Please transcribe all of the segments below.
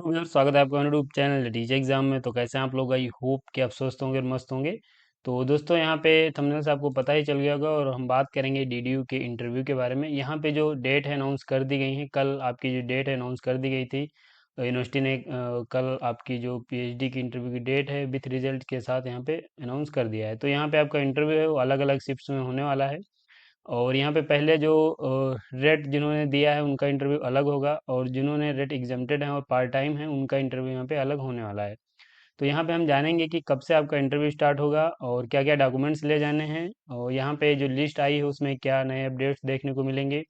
Hello viewer, स्वागत है आपका मेरे यूट्यूब चैनल टीचर एग्जाम में। तो कैसे हैं आप लोग? आई होप कि आप स्वस्थ होंगे और मस्त होंगे। तो दोस्तों, यहाँ पे थंबनेल से आपको पता ही चल गया होगा और हम बात करेंगे डीडीयू के इंटरव्यू के बारे में। यहाँ पे जो डेट है अनाउंस कर दी गई है, कल आपकी जो डेट है अनाउंस कर दी गई थी यूनिवर्सिटी ने। कल आपकी जो पीएचडी की इंटरव्यू की डेट है विथ रिजल्ट के साथ यहाँ पे अनाउंस कर दिया है। तो यहाँ पे आपका इंटरव्यू है वो अलग अलग शिफ्ट्स में होने वाला है। और यहाँ पे पहले जो रेट जिन्होंने दिया है उनका इंटरव्यू अलग होगा, और जिन्होंने रेट एग्जम्प्टेड हैं और पार्ट टाइम है उनका इंटरव्यू यहाँ पे अलग होने वाला है। तो यहाँ पे हम जानेंगे कि कब से आपका इंटरव्यू स्टार्ट होगा और क्या क्या डॉक्यूमेंट्स ले जाने हैं, और यहाँ पे जो लिस्ट आई है उसमें क्या नए अपडेट्स देखने को मिलेंगे,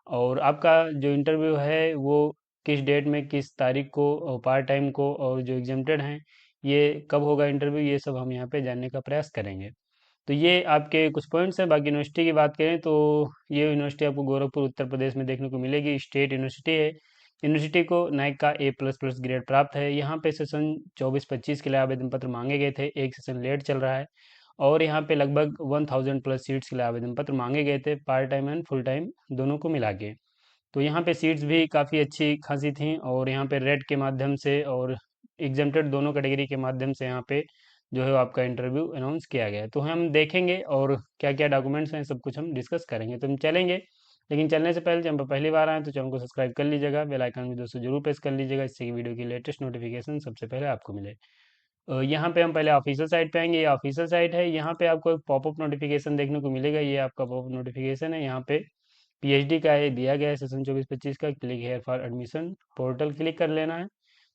और आपका जो इंटरव्यू है वो किस डेट में किस तारीख को और पार्ट टाइम को, और जो एग्जम्प्टेड हैं ये कब होगा इंटरव्यू, ये सब हम यहाँ पे जानने का प्रयास करेंगे। तो ये आपके कुछ पॉइंट्स हैं। बाकी यूनिवर्सिटी की बात करें तो ये यूनिवर्सिटी आपको गोरखपुर उत्तर प्रदेश में देखने को मिलेगी। स्टेट यूनिवर्सिटी है। यूनिवर्सिटी को नाइक का A++ ग्रेड प्राप्त है। यहाँ पे सेशन 24-25 के लिए आवेदन पत्र मांगे गए थे, एक सेशन लेट चल रहा है। और यहाँ पे लगभग 1000+ सीट्स के लिए आवेदन पत्र मांगे गए थे, part time and full time दोनों को मिला के। तो यहाँ पे सीट्स भी काफ़ी अच्छी खासी थी, और यहाँ पे रेट के माध्यम से और एग्जेम्प्टेड दोनों कैटेगरी के माध्यम से यहाँ पे जो है वो आपका इंटरव्यू अनाउंस किया गया है। तो हम देखेंगे और क्या क्या डॉक्यूमेंट्स हैं सब कुछ हम डिस्कस करेंगे। तो हम चलेंगे, लेकिन चलने से पहले चैनल पर पहली बार आए तो चैनल को सब्सक्राइब कर लीजिएगा, बेल आइकन भी दोस्तों जरूर प्रेस कर लीजिएगा, इससे कि वीडियो की लेटेस्ट नोटिफिकेशन सबसे पहले आपको मिले। यहाँ पे हम पहले ऑफिशियल साइट पे आएंगे। ये ऑफिशियल साइट है। यहाँ पे आपको एक पॉपअप नोटिफिकेशन देखने को मिलेगा। ये आपका पॉपअप नोटिफिकेशन है। यहाँ पे पीएचडी का ये दिया गया है सेशन 24-25 का। Click here for admission portal click कर लेना है।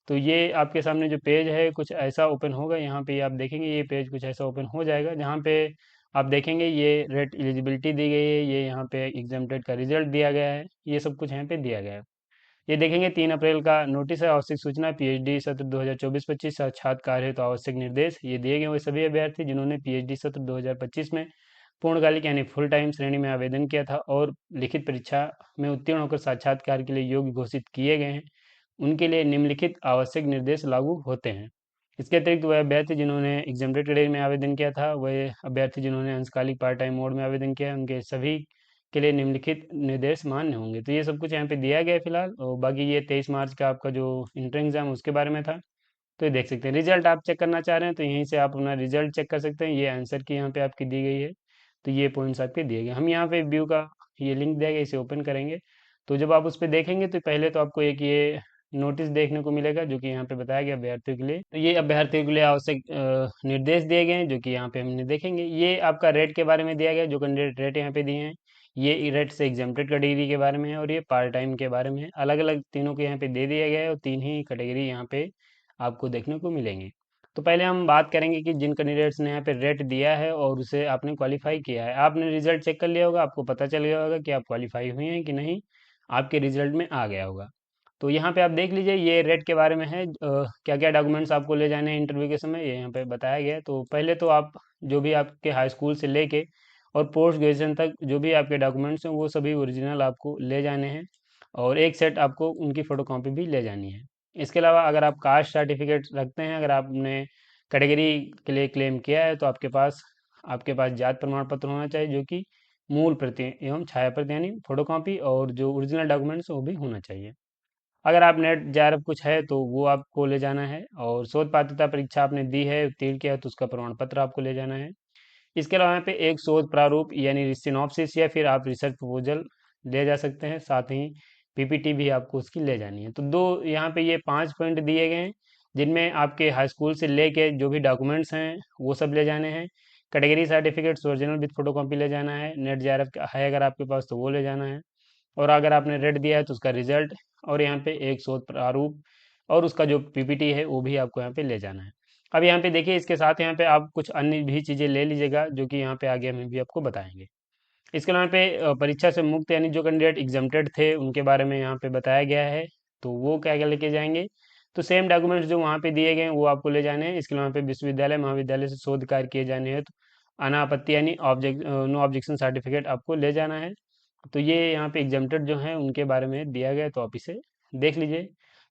तो ये आपके सामने जो पेज है कुछ ऐसा ओपन होगा। यहाँ पे आप देखेंगे ये पेज कुछ ऐसा ओपन हो जाएगा, जहाँ पे आप देखेंगे ये रेट एलिजिबिलिटी दी गई है, ये यहाँ पे एग्जाम्प्टेड का रिजल्ट दिया गया है, ये सब कुछ यहाँ पे दिया गया है। ये देखेंगे 3 अप्रैल का नोटिस है, आवश्यक सूचना पीएचडी सत्र 2024-25 साक्षात्कार है तो आवश्यक निर्देश। ये दिए गए वो सभी अभ्यर्थी जिन्होंने पीएचडी सत्र 2025 में पूर्णकालिक यानी फुल टाइम श्रेणी में आवेदन किया था और लिखित परीक्षा में उत्तीर्ण होकर साक्षात्कार के लिए योग्य घोषित किए गए हैं, उनके लिए निम्नलिखित आवश्यक निर्देश लागू होते हैं। इसके अतिरिक्त वह अभ्यर्थी जिन्होंने एग्जाम्प्टेड कैटेगरी में आवेदन किया था, वह अभ्यर्थी जिन्होंने अंशकालिक पार्ट टाइम मोड में आवेदन किया है, उनके सभी के लिए निम्नलिखित निर्देश मान्य होंगे। तो ये सब कुछ यहाँ पे दिया गया है फिलहाल। और बाकी ये 23 मार्च का आपका जो इंटर एग्जाम उसके बारे में था। तो ये देख सकते हैं। रिजल्ट आप चेक करना चाह रहे हैं तो यहीं से आप अपना रिजल्ट चेक कर सकते हैं। ये आंसर की यहाँ पे आपकी दी गई है। तो ये पॉइंट्स आपके दिए गए। हम यहाँ पे व्यू का ये लिंक दिया गया, इसे ओपन करेंगे। तो जब आप उस पर देखेंगे तो पहले तो आपको एक ये नोटिस देखने को मिलेगा जो कि यहाँ पे बताया गया अभ्यर्थियों के लिए। तो ये अभ्यर्थियों के लिए आवश्यक निर्देश दिए गए हैं जो कि यहाँ पे हमने देखेंगे। ये आपका रेट के बारे में दिया गया, जो कैंडिडेट रेट यहाँ पे दिए हैं ये रेट से एग्जाम्प्टेड कैटेगरी के बारे में है, और ये पार्ट टाइम के बारे में है। अलग अलग तीनों को यहाँ पे दे दिया गया है, और तीन ही कैटेगरी यहाँ पे आपको देखने को मिलेंगे। तो पहले हम बात करेंगे कि जिन कैंडिडेट्स ने यहाँ पे रेट दिया है और उसे आपने क्वालिफाई किया है, आपने रिजल्ट चेक कर लिया होगा, आपको पता चल गया होगा कि आप क्वालिफाई हुए हैं कि नहीं, आपके रिजल्ट में आ गया होगा। तो यहाँ पे आप देख लीजिए ये रेट के बारे में है, क्या क्या डॉक्यूमेंट्स आपको ले जाने हैं इंटरव्यू के समय, ये यहाँ पे बताया गया है। तो पहले तो आप जो भी आपके हाई स्कूल से लेके और पोस्ट ग्रेजुएशन तक जो भी आपके डॉक्यूमेंट्स हैं वो सभी ओरिजिनल आपको ले जाने हैं, और एक सेट आपको उनकी फ़ोटोकॉपी भी ले जानी है। इसके अलावा अगर आप कास्ट सर्टिफिकेट रखते हैं, अगर आपने कैटेगरी के लिए क्लेम किया है तो आपके पास जात प्रमाण पत्र होना चाहिए, जो कि मूल प्रति एवं छाया प्रति यानी फोटोकॉपी, और जो ओरिजिनल डॉक्यूमेंट्स वो भी होना चाहिए। अगर आप नेट जेआरएफ कुछ है तो वो आपको ले जाना है, और शोध पात्रता परीक्षा आपने दी है उत्तीर्ण किया है तो उसका प्रमाण पत्र आपको ले जाना है। इसके अलावा यहाँ पे एक शोध प्रारूप यानी सिनॉप्सिस या फिर आप रिसर्च प्रपोजल ले जा सकते हैं, साथ ही पीपीटी भी आपको उसकी ले जानी है। तो दो यहाँ पे ये 5 पॉइंट दिए गए हैं जिनमें आपके हाई स्कूल से लेके जो भी डॉक्यूमेंट्स हैं वो सब ले जाने हैं। Category certificates original with photocopy ले जाना है, नेट जेआरएफ है अगर आपके पास तो वो ले जाना है, और अगर आपने रेट दिया है तो उसका रिजल्ट, और यहाँ पे एक शोध प्रारूप और उसका जो पीपीटी है वो भी आपको यहाँ पे ले जाना है। अब यहाँ पे देखिए इसके साथ यहाँ पे आप कुछ अन्य भी चीज़ें ले लीजिएगा जो कि यहाँ पे आगे हम भी आपको बताएंगे। इसके अलावा यहाँ पे परीक्षा से मुक्त यानी जो कैंडिडेट एग्जाम्प्टेड थे उनके बारे में यहाँ पे बताया गया है। तो वो क्या क्या लेके जाएंगे, तो सेम डॉक्यूमेंट्स जो वहाँ पे दिए गए हैं वो आपको ले जाने हैं। इसके अलावा यहाँ पे विश्वविद्यालय महाविद्यालय से शोध कार्य किए जाने हैं तो अनापत्ति यानी ऑब्जेक्ट नो ऑब्जेक्शन सर्टिफिकेट आपको ले जाना है। तो ये यहाँ पे एग्जाम्प्टेड जो हैं उनके बारे में दिया गया है, तो आप इसे देख लीजिए,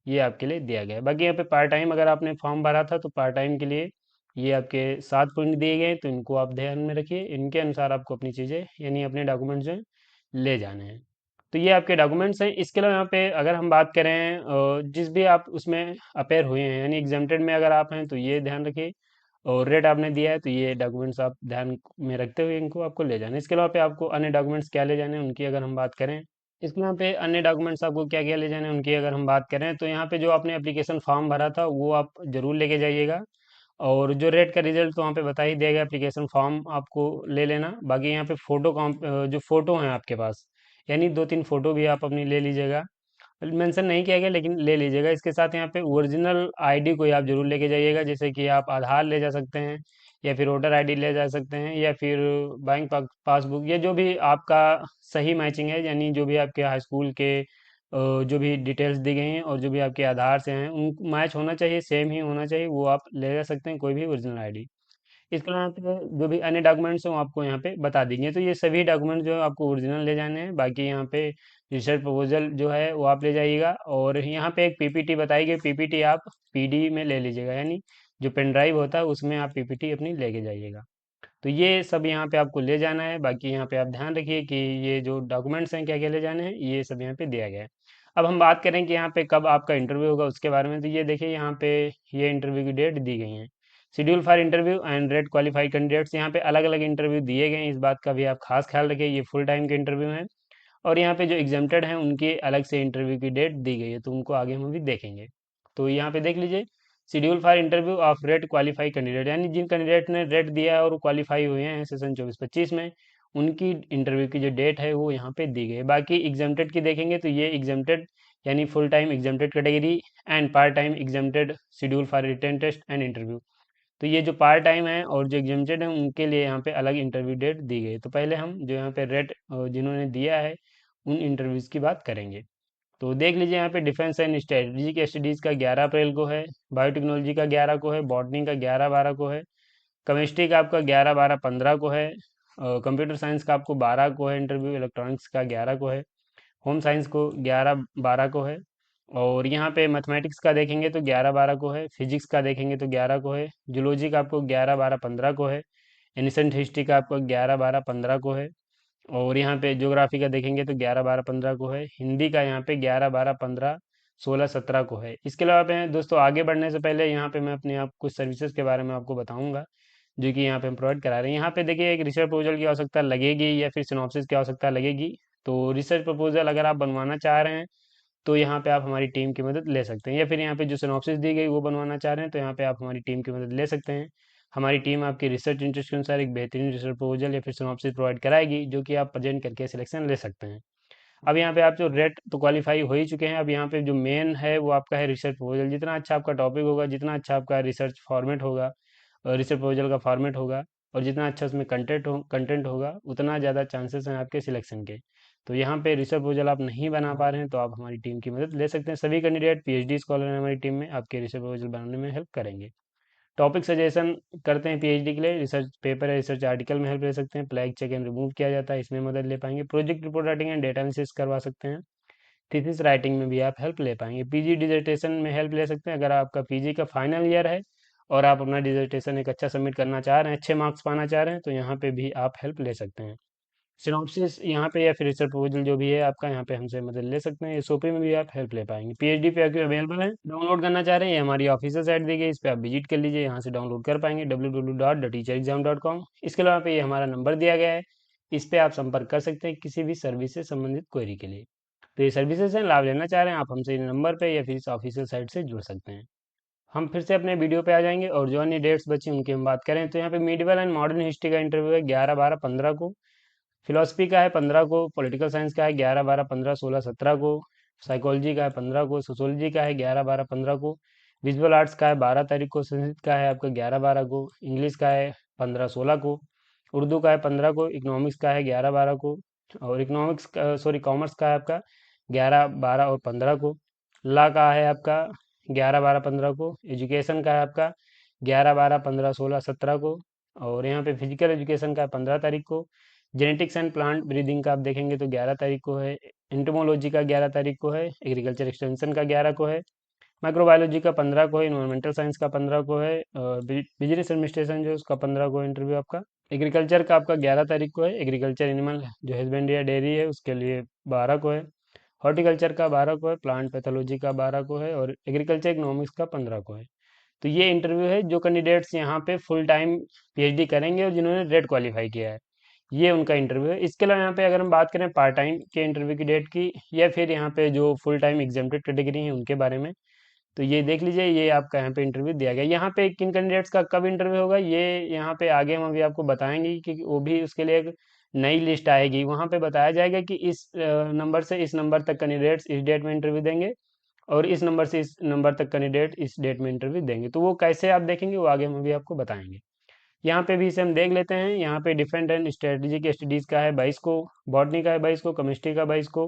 ये आपके लिए दिया गया है। बाकी यहाँ पे पार्ट टाइम अगर आपने फॉर्म भरा था तो पार्ट टाइम के लिए ये आपके 7 पॉइंट दिए गए हैं, तो इनको आप ध्यान में रखिए। इनके अनुसार आपको अपनी चीज़ें यानी अपने डॉक्यूमेंट्स जो हैं ले जाने हैं। तो ये आपके डॉक्यूमेंट्स हैं। इसके अलावा यहाँ पे अगर हम बात करें जिस भी आप उसमें अपेयर हुए हैं, यानी एग्जेम्प्टेड में अगर आप हैं तो ये ध्यान रखिए, और रेट आपने दिया है तो ये डॉक्यूमेंट्स आप ध्यान में रखते हुए इनको आपको ले जाना है। इसके अलावा पे आपको अन्य डॉक्यूमेंट्स क्या ले जाने हैं उनकी अगर हम बात करें, इसके यहाँ पे अन्य डॉक्यूमेंट्स आपको क्या क्या ले जाने हैं उनकी अगर हम बात करें, तो यहाँ पे जो आपने एप्लीकेशन फॉर्म भरा था वो आप जरूर लेके जाइएगा, और जो रेट का रिजल्ट तो वहाँ पे बता ही देगा, एप्लीकेशन फॉर्म आपको ले लेना। बाकी यहाँ पे जो फोटो हैं आपके पास, यानी 2-3 फोटो भी आप अपनी ले लीजिएगा, मेंशन नहीं किया गया लेकिन ले लीजिएगा। इसके साथ यहाँ पे ओरिजिनल आईडी कोई आप जरूर लेके जाइएगा, जैसे कि आप आधार ले जा सकते हैं, या फिर वोटर आईडी ले जा सकते हैं, या फिर बैंक पासबुक, या जो भी आपका सही मैचिंग है, यानी जो भी आपके हाई स्कूल के जो भी डिटेल्स दी गई हैं और जो भी आपके आधार से हैं उन मैच होना चाहिए, सेम ही होना चाहिए, वो आप ले जा सकते हैं, कोई भी ओरिजिनल आईडी। इसके अलावा यहाँ पे जो भी अन्य डॉक्यूमेंट्स हैं वो आपको यहाँ पे बता देंगे। तो ये सभी डॉक्यूमेंट जो है आपको ओरिजिनल ले जाने हैं। बाकी यहाँ पे रिसर्च प्रपोजल जो है वो आप ले जाइएगा, और यहाँ पे एक पीपीटी बताई गई, पीपीटी आप पीडी में ले लीजिएगा, यानी जो पेन ड्राइव होता है उसमें आप पीपीटी अपनी लेके जाइएगा। तो ये सब यहाँ पे आपको ले जाना है। बाकी यहाँ पे आप ध्यान रखिए कि ये जो डॉक्यूमेंट्स हैं क्या क्या ले जाने हैं, ये सब यहाँ पे दिया गया है। अब हम बात करें कि यहाँ पे कब आपका इंटरव्यू होगा उसके बारे में, तो ये देखिए यहाँ पे ये इंटरव्यू की डेट दी गई है, schedule for interview and rate qualified candidates. यहाँ पे अलग अलग इंटरव्यू दिए गए हैं, इस बात का भी आप खास ख्याल रखिए, ये फुल टाइम के इंटरव्यू हैं। और यहाँ पे जो एग्जेम्प्टेड हैं उनकी अलग से इंटरव्यू की डेट दी गई है, तो उनको आगे हम भी देखेंगे। तो यहाँ पे देख लीजिए, schedule for interview of rate qualify candidate, यानी जिन कैंडिडेट ने रेट दिया है और क्वालिफाई हुए हैं सेशन 24-25 में, उनकी इंटरव्यू की जो डेट है वो यहाँ पे दी गई है। बाकी एग्जेम्प्टेड की देखेंगे तो ये एग्जेम्प्टेड यानी full time exempted category and part time exempted schedule for written test and interview. तो ये जो पार्ट टाइम है और जो एग्जेम्प्टेड है उनके लिए यहाँ पे अलग इंटरव्यू डेट दी गई है। तो पहले हम जो यहाँ पे रेट जिन्होंने दिया है उन इंटरव्यूज़ की बात करेंगे। तो देख लीजिए यहाँ पे डिफेंस एंड स्ट्रेटजिक स्टडीज़ का 11 अप्रैल को है, बायोटेक्नोलॉजी का 11 को है, बॉटनी का 11-12 को है, केमिस्ट्री का आपका 11-12-15 को है, कंप्यूटर साइंस का आपको 12 को है इंटरव्यू, इलेक्ट्रॉनिक्स का 11 को है, होम साइंस को 11-12 को है, और यहाँ पे मैथमेटिक्स का देखेंगे तो 11-12 को है, फिजिक्स का देखेंगे तो 11 को है, जूलॉजी का आपको 11-12-15 को है, एनिसेंट हिस्ट्री का आपको 11-12-15 को है, और यहाँ पे ज्योग्राफी का देखेंगे तो 11-12-15 को है, हिंदी का यहाँ पे 11-12-15-16-17 को है। इसके अलावा पे दोस्तों आगे बढ़ने से पहले यहाँ पे मैं अपने आप कुछ सर्विसेज के बारे में आपको बताऊंगा जो कि यहाँ पे हम प्रोवाइड करा रहे हैं। यहाँ पे देखिए एक रिसर्च प्रपोजल की आवश्यकता लगेगी या फिर सिनॉप्सिस की आवश्यकता लगेगी। तो रिसर्च प्रपोजल अगर आप बनवाना चाह रहे हैं तो यहाँ पे आप हमारी टीम की मदद ले सकते हैं, या फिर यहाँ पे जो सिनॉप्सिस दी गई वो बनवाना चाह रहे हैं तो यहाँ पे आप हमारी टीम की मदद ले सकते हैं। हमारी टीम आपकी रिसर्च इंटरेस्ट के अनुसार एक बेहतरीन रिसर्च प्रपोजल या फिर सिनॉप्सिस प्रोवाइड कराएगी जो कि आप प्रेजेंट करके सिलेक्शन ले सकते हैं। अब यहाँ पे आप जो रेट तो क्वालिफाई हो ही चुके हैं, अब यहाँ पे जो मेन है वो आपका है रिसर्च प्रपोजल। जितना अच्छा आपका टॉपिक होगा, जितना अच्छा आपका रिसर्च फॉर्मेट होगा, रिसर्च प्रपोजल का फॉर्मेट होगा, और जितना अच्छा उसमें कंटेंट होगा, उतना ज़्यादा चांसेस हैं आपके सिलेक्शन के। तो यहाँ पे रिसर्च प्रपोजल आप नहीं बना पा रहे हैं तो आप हमारी टीम की मदद ले सकते हैं। सभी कैंडिडेट पीएचडी स्कॉलर हैं हमारी टीम में, आपके रिसर्च प्रपोजल बनाने में हेल्प करेंगे। टॉपिक सजेशन करते हैं पीएचडी के लिए, रिसर्च पेपर या रिसर्च आर्टिकल में हेल्प ले सकते हैं, फ्लैग चेक एंड रिमूव किया जाता है इसमें मदद ले पाएंगे, project report writing and data analysis करवा सकते हैं, थीसिस राइटिंग में भी आप हेल्प ले पाएंगे, पीजी डिसर्टेशन में हेल्प ले सकते हैं। अगर आपका पीजी का फाइनल ईयर है और आप अपना डिसर्टेशन एक अच्छा सबमिट करना चाह रहे हैं, अच्छे मार्क्स पाना चाह रहे हैं, तो यहाँ पे भी आप हेल्प ले सकते हैं। सिनॉप्सिस यहाँ पे या फिर रिसर्च प्रपोजल जो भी है आपका, यहाँ पे हमसे मदद ले सकते हैं। एसओपी में भी आप हेल्प ले पाएंगे। पीएचडी पे आपके अवेलेबल है, डाउनलोड करना चाह रहे हैं, ये हमारी ऑफिशियल साइट दी गई, इस पर आप विजिट कर लीजिए, यहाँ से डाउनलोड कर पाएंगे www.theteacherexam.com। इसके अलावा पे ये हमारा नंबर दिया गया है, इस पे आप संपर्क कर सकते हैं किसी भी सर्विस से संबंधित क्वेरी के लिए। तो ये सर्विसेज हैं, लाभ लेना चाह रहे हैं आप हमसे इस नंबर पे या फिर इस ऑफिशियल साइट से जुड़ सकते हैं। हम फिर से अपने वीडियो पे आ जाएंगे और जो अन्य डेट्स बची उनकी हम बात करें तो यहाँ पे मीडिवल एंड मॉडर्न हिस्ट्री का इंटरव्यू है 11-12-15 को, फिलोसफी का है 15 को, पॉलिटिकल साइंस का है 11-12-15-16-17 को, साइकोलॉजी का है 15 को, सोशोलॉजी का है 11-12-15 को, विजुअल आर्ट्स का है 12 तारीख को, संस्कृत का है आपका 11-12 को, इंग्लिश का है 15-16 को, उर्दू का है 15 को, इकोनॉमिक्स का है 11-12 को, और इकोनॉमिक्स का सॉरी कॉमर्स का है आपका 11-12 और 15 को, लॉ का है आपका 11-12-15 को, एजुकेशन का है आपका 11-12-15-16-17 को, और यहाँ पे फिजिकल एजुकेशन का है 15 तारीख को, जेनेटिक्स एंड प्लांट ब्रीदिंग का आप देखेंगे तो 11 तारीख को है, एंटोमोलॉजी का 11 तारीख को है, एग्रीकल्चर एक्सटेंशन का 11 को है, माइक्रोबायोलॉजी का 15 को है, इन्वायरमेंटल साइंस का 15 को है, और बिजनेस एडमिनिस्ट्रेशन जो है उसका 15 को इंटरव्यू आपका एग्रीकल्चर का आपका 11 तारीख को है। एग्रीकल्चर एनिमल जो हस्बेंड्री या डेयरी है उसके लिए 12 को है। हॉर्टिकल्चर का 12 को है। प्लांट पैथोलॉजी का 12 को है। और एग्रीकल्चर इकोनॉमिक्स का 15 को है। तो ये इंटरव्यू है जो कैंडिडेट्स यहाँ पे फुल टाइम पीएचडी करेंगे और जिन्होंने रेड क्वालिफाई किया है, ये उनका इंटरव्यू है। इसके अलावा यहाँ पे अगर हम बात करें पार्ट टाइम के इंटरव्यू की डेट की, या फिर यहाँ पे जो फुल टाइम एग्जेम्प्टेड कैटेगरी है उनके बारे में, तो ये देख लीजिए, ये आपका यहाँ पे इंटरव्यू दिया गया। यहाँ पे किन कैंडिडेट्स का कब इंटरव्यू होगा, ये यहाँ पे आगे हम अभी आपको बताएंगे कि वो भी उसके लिए एक नई लिस्ट आएगी। वहाँ पे बताया जाएगा कि इस नंबर से इस नंबर तक कैंडिडेट्स इस डेट में इंटरव्यू देंगे, और इस नंबर से इस नंबर तक कैंडिडेट इस डेट में इंटरव्यू देंगे। तो वो कैसे आप देखेंगे वो आगे हम अभी आपको बताएंगे। यहाँ पे भी इसे हम देख लेते हैं। यहाँ पे डिफरेंट एंड स्ट्रेटेजिक स्टडीज़ का है 22 को, बॉटनी का है 22 को, केमिस्ट्री का 22 को,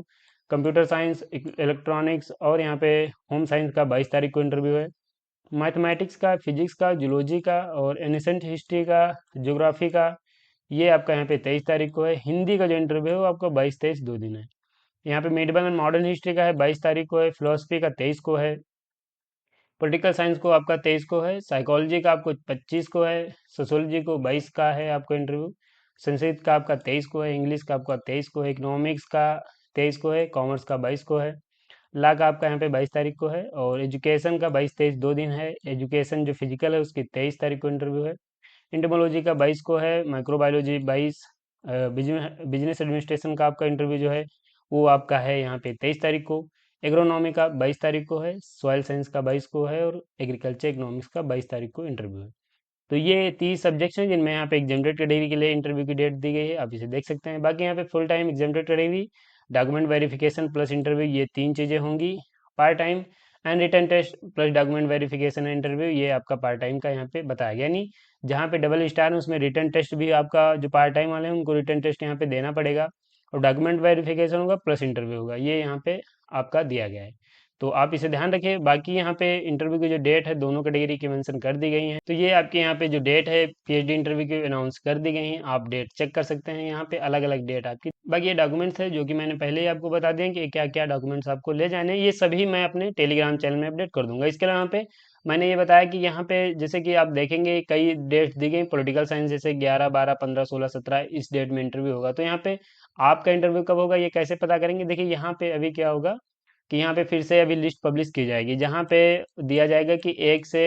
कंप्यूटर साइंस, इलेक्ट्रॉनिक्स और यहाँ पे होम साइंस का 22 तारीख को इंटरव्यू है। मैथमेटिक्स का, फिजिक्स का, जूलॉजी का और एनिसेंट हिस्ट्री का, ज्योग्राफी का, ये आपका यहाँ पे 23 तारीख को है। हिंदी का जो इंटरव्यू है वो आपका 22-23 2 दिन है। यहाँ पे मिडिवल एंड मॉडर्न हिस्ट्री का है 22 तारीख को है। फिलोसफी का 23 को है। पॉलिटिकल साइंस को आपका 23 को है। साइकोलॉजी का आपको 25 को है। सोशोलॉजी को 22 का है आपको इंटरव्यू। संस्कृत का आपका 23 को है। इंग्लिश का आपका 23 को है। इकोनॉमिक्स का 23 को है। कॉमर्स का 22 को है। लॉ का आपका यहाँ पे 22 तारीख को है। और एजुकेशन का 22-23 2 दिन है। एजुकेशन जो फिजिकल है उसकी 23 तारीख को इंटरव्यू है। इंटोमोलॉजी का 22 को है। माइक्रोबायोलॉजी 22। बिजनेस एडमिनिस्ट्रेशन का आपका इंटरव्यू जो है वो आपका है यहाँ पे 23 तारीख को। एग्रोनॉमी का 22 तारीख को है। सॉइल साइंस का 22 को है। और एग्रीकल्चर इकोनॉमिक्स का 22 तारीख को इंटरव्यू है। तो ये 30 सब्जेक्ट्स हैं जिनमें यहाँ पे एग्जामेटेड कैटेगरी के लिए इंटरव्यू की डेट दी गई है, आप इसे देख सकते हैं। बाकी यहाँ पे full time exempted category, document verification plus interview, ये 3 चीज़ें होंगी। Part time and written test plus document verification and interview, ये आपका पार्ट टाइम का यहाँ पे बताया गया। यानी जहाँ पे डबल स्टार है उसमें रिटर्न टेस्ट भी आपका, जो पार्ट टाइम वाले हैं उनको रिटर्न टेस्ट यहाँ पे देना पड़ेगा, और डॉक्यूमेंट वेरिफिकेशन होगा प्लस इंटरव्यू होगा, ये यहाँ पे आपका दिया गया है। तो आप इसे ध्यान रखिए। बाकी यहाँ पे इंटरव्यू की जो डेट है दोनों कैटेगरी की मेंशन कर दी गई है। तो ये आपके यहाँ पे जो डेट है पीएचडी इंटरव्यू की अनाउंस कर दी गई है, आप डेट चेक कर सकते हैं। यहाँ पे अलग अलग डेट आपकी। बाकी ये डॉक्यूमेंट्स है जो कि मैंने पहले ही आपको बता दिए कि क्या क्या डॉक्यूमेंट्स आपको ले जाने हैं, ये सभी मैं अपने टेलीग्राम चैनल में अपडेट कर दूंगा। इसके अलावा यहाँ पे मैंने ये बताया कि यहाँ पे जैसे कि आप देखेंगे कई डेट्स दी गई। पॉलिटिकल साइंस जैसे 11, 12, 15, 16, 17 इस डेट में इंटरव्यू होगा। तो यहाँ पे आपका इंटरव्यू कब होगा ये कैसे पता करेंगे, देखिए यहाँ पे अभी क्या होगा कि यहाँ पे फिर से अभी लिस्ट पब्लिश की जाएगी, जहाँ पे दिया जाएगा कि 1 से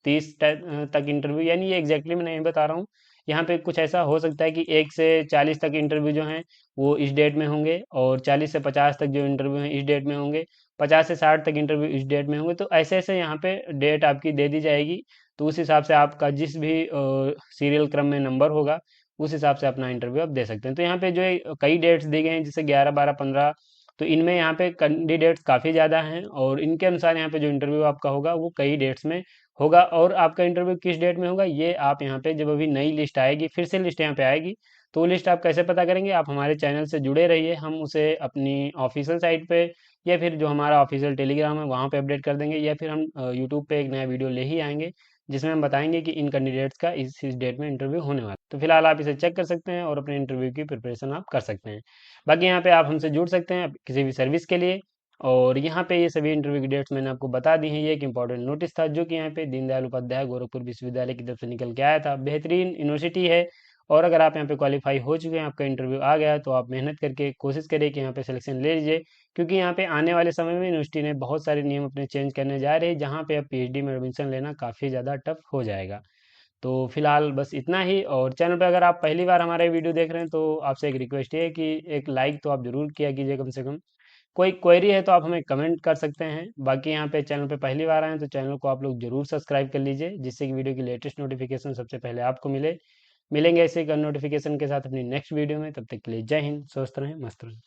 30 तक इंटरव्यू, यानी ये एग्जैक्टली मैं नहीं बता रहा हूँ। यहाँ पे कुछ ऐसा हो सकता है कि 1 से 40 तक इंटरव्यू जो हैं वो इस डेट में होंगे, और 40 से 50 तक जो इंटरव्यू हैं इस डेट में होंगे, 50 से 60 तक इंटरव्यू इस डेट में होंगे। तो ऐसे ऐसे यहाँ पे डेट आपकी दे दी जाएगी। तो उस हिसाब से आपका जिस भी सीरियल क्रम में नंबर होगा उस हिसाब से अपना इंटरव्यू आप दे सकते हैं। तो यहाँ पे जो है कई डेट्स दी गए हैं जैसे 11, 12, 15, तो इनमें यहाँ पे कैंडिडेट्स काफ़ी ज़्यादा हैं, और इनके अनुसार यहाँ पे जो इंटरव्यू आपका होगा वो कई डेट्स में होगा। और आपका इंटरव्यू किस डेट में होगा ये आप यहाँ पे जब अभी नई लिस्ट आएगी, फिर से लिस्ट यहाँ पे आएगी, तो वो लिस्ट आप कैसे पता करेंगे, आप हमारे चैनल से जुड़े रहिए। हम उसे अपनी ऑफिशियल साइट पे या फिर जो हमारा ऑफिशियल टेलीग्राम है वहाँ पे अपडेट कर देंगे, या फिर हम यूट्यूब पे एक नया वीडियो ले ही आएंगे जिसमें हम बताएंगे कि इन कैंडिडेट्स का इस डेट में इंटरव्यू होने वाला है। तो फिलहाल आप इसे चेक कर सकते हैं और अपने इंटरव्यू की प्रिपरेशन आप कर सकते हैं। बाकी यहाँ पे आप हमसे जुड़ सकते हैं किसी भी सर्विस के लिए। और यहाँ पे ये सभी इंटरव्यू की डेट्स मैंने आपको बता दी हैं। ये एक इंपॉर्टेंट नोटिस था जो कि यहाँ पे दीनदयाल उपाध्याय गोरखपुर विश्वविद्यालय की तरफ से निकल के आया था। बेहतरीन यूनिवर्सिटी है, और अगर आप यहाँ पे क्वालिफाई हो चुके हैं, आपका इंटरव्यू आ गया है, तो आप मेहनत करके कोशिश करिए कि यहाँ पे सिलेक्शन ले लीजिए, क्योंकि यहाँ पे आने वाले समय में यूनिवर्सिटी ने बहुत सारे नियम अपने चेंज करने जा रही है, जहाँ पे अब पीएचडी में एडमिशन लेना काफ़ी ज़्यादा टफ हो जाएगा। तो फिलहाल बस इतना ही। और चैनल पे अगर आप पहली बार हमारे वीडियो देख रहे हैं तो आपसे एक रिक्वेस्ट है कि एक लाइक तो आप जरूर किया कीजिए कम से कम। कोई क्वेरी है तो आप हमें कमेंट कर सकते हैं। बाकी यहाँ पे चैनल पे पहली बार आए हैं तो चैनल को आप लोग जरूर सब्सक्राइब कर लीजिए, जिससे कि वीडियो की लेटेस्ट नोटिफिकेशन सबसे पहले आपको मिले। मिलेंगे ऐसे नोटिफिकेशन के साथ अपनी नेक्स्ट वीडियो में, तब तक के लिए जय हिंद, स्वस्थ रहें, मस्त रहें।